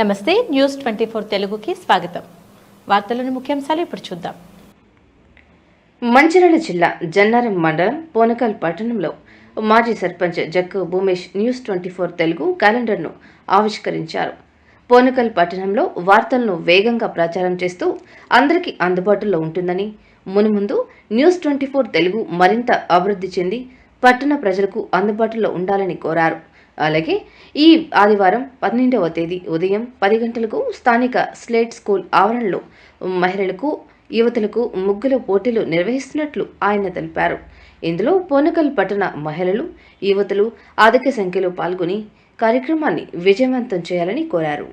నమస్తే న్యూస్ 24 తెలుగుకి స్వాగతం. వార్తలోని ముఖ్యాంశాలు ఇప్పుడు చూద్దాం. మంచిర్యాల జిల్లా జన్నారం మండలం పోనకల్ పట్టణంలో మాజీ సర్పంచ్ జక్కు భూమేష్ న్యూస్ 24 తెలుగు క్యాలెండర్ను ఆవిష్కరించారు. పోనకల్ పట్టణంలో వార్తలను వేగంగా ప్రచారం చేస్తూ అందరికీ అందుబాటులో ఉంటుందని, మునుముందు న్యూస్ 24 తెలుగు మరింత అభివృద్ధి చెంది పట్టణ ప్రజలకు అందుబాటులో ఉండాలని కోరారు. అలాగే ఈ ఆదివారం 12వ తేదీ ఉదయం 10 గంటలకు స్థానిక స్లేట్ స్కూల్ ఆవరణలో మహిళలకు, యువతులకు ముగ్గుల పోటీలు నిర్వహిస్తున్నట్లు ఆయన తెలిపారు. ఇందులో పోనకల్ పట్టణ మహిళలు, యువతులు అధిక సంఖ్యలో పాల్గొని కార్యక్రమాన్ని విజయవంతం చేయాలని కోరారు.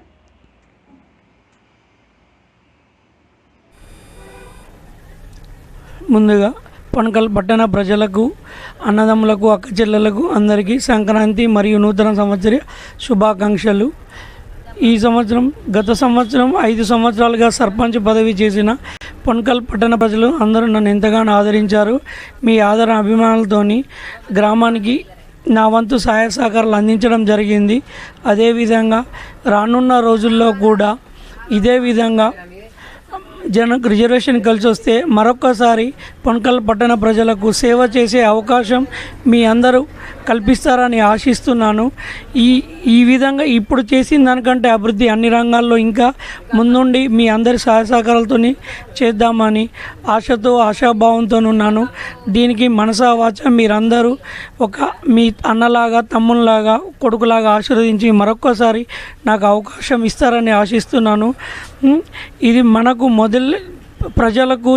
ముందుగా పోనకల్ పట్టణ ప్రజలకు, అన్నదమ్ములకు, అక్క చెల్లెలకు అందరికీ సంక్రాంతి మరియు నూతన సంవత్సర శుభాకాంక్షలు. ఈ సంవత్సరం గత సంవత్సరం 5 సంవత్సరాలుగా సర్పంచ్ పదవి చేసిన పోనకల్ పట్టణ ప్రజలు అందరూ నన్ను ఎంతగానో ఆదరించారు. మీ ఆదరణ అభిమానాలతోని గ్రామానికి నా వంతు సహాయ సహకారాలు అందించడం జరిగింది. అదేవిధంగా రానున్న రోజుల్లో కూడా ఇదే విధంగా జనకు రిజర్వేషన్ కలిసి వస్తే మరొక్కసారి పోనకల్ పట్టణ ప్రజలకు సేవ చేసే అవకాశం మీ అందరూ కల్పిస్తారని ఆశిస్తున్నాను. ఈ విధంగా ఇప్పుడు చేసిన దానికంటే అభివృద్ధి అన్ని రంగాల్లో ఇంకా ముందుండి మీ అందరి సహాయ సహకారాలతో చేద్దామని ఆశతో, ఆశాభావంతో ఉన్నాను. దీనికి మనసా వాచ మీరందరూ మీ అన్నలాగా, తమ్ముళ్ళలాగా, కొడుకులాగా ఆశీర్వదించి మరొక్కసారి నాకు అవకాశం ఇస్తారని ఆశిస్తున్నాను. ఇది మనకు ప్రజలకు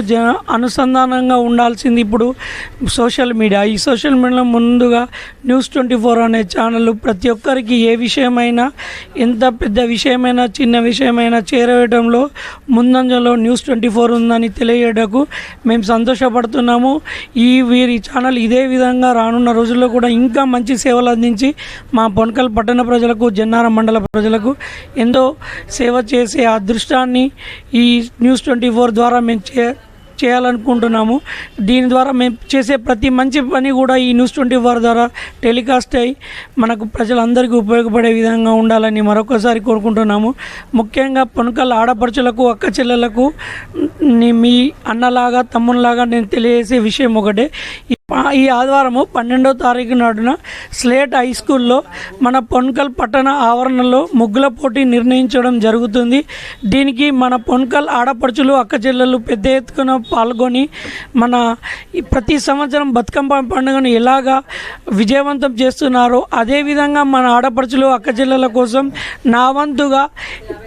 అనుసంధానంగా ఉండాల్సింది ఇప్పుడు సోషల్ మీడియా. ఈ సోషల్ మీడియాలో ముందుగా న్యూస్ 24 అనే ఛానల్ ప్రతి ఒక్కరికి ఏ విషయమైనా, ఎంత పెద్ద విషయమైనా, చిన్న విషయమైనా చేరవేయడంలో ముందంజలో న్యూస్ 24 ఉందని తెలియజేయడానికి మేము సంతోషపడుతున్నాము. వీరి ఛానల్ ఇదే విధంగా రానున్న రోజుల్లో కూడా ఇంకా మంచి సేవలు అందించి మా పోనకల్ పట్టణ ప్రజలకు, జన్నారం మండల ప్రజలకు ఎంతో సేవ చేసే అదృష్టాన్ని ఈ న్యూస్ 24 ద్వారా మేము చేయాలనుకుంటున్నాము. దీని ద్వారా మేము చేసే ప్రతి మంచి పని కూడా ఈ న్యూస్ 24 ద్వారా టెలికాస్ట్ అయ్యి మనకు ప్రజలందరికీ ఉపయోగపడే విధంగా ఉండాలని మరొకసారి కోరుకుంటున్నాము. ముఖ్యంగా పోనకల్ ఆడపడుచులకు, అక్క చెల్లెలకు, మీ అన్నలాగా, తమ్ముళ్ళలాగా నేను తెలియజేసే విషయం ఒకటే. ఈ ఆదివారము 12వ తారీఖు నాడున స్లేట్ హై స్కూల్లో మన పోనకల్ పట్టణ ఆవరణలో ముగ్గుల పోటీ నిర్ణయించడం జరుగుతుంది. దీనికి మన పోనకల్ ఆడపడుచులు, అక్క చెల్లెలు పెద్ద ఎత్తున పాల్గొని మన ప్రతి సంవత్సరం బతుకమ్మ పండుగను ఎలాగా విజయవంతం చేస్తున్నారో అదేవిధంగా మన ఆడపడుచులు, అక్క చెల్లెల కోసం నా వంతుగా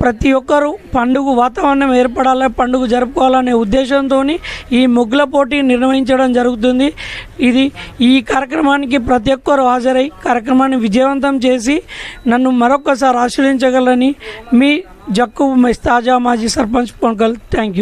ప్రతి ఒక్కరూ పండుగ వాతావరణం ఏర్పడాలి, పండుగ జరుపుకోవాలనే ఉద్దేశంతో ఈ ముగ్గుల పోటీ నిర్వహించడం జరుగుతుంది. ఈ కార్యక్రమానికి ప్రతి ఒక్కరు హాజరై కార్యక్రమాన్ని విజయవంతం చేసి నన్ను మరొకసారి ఆశీర్వదించగలని మీ జక్కు తాజా మాజీ సర్పంచ్ పోనకల్. Thank you.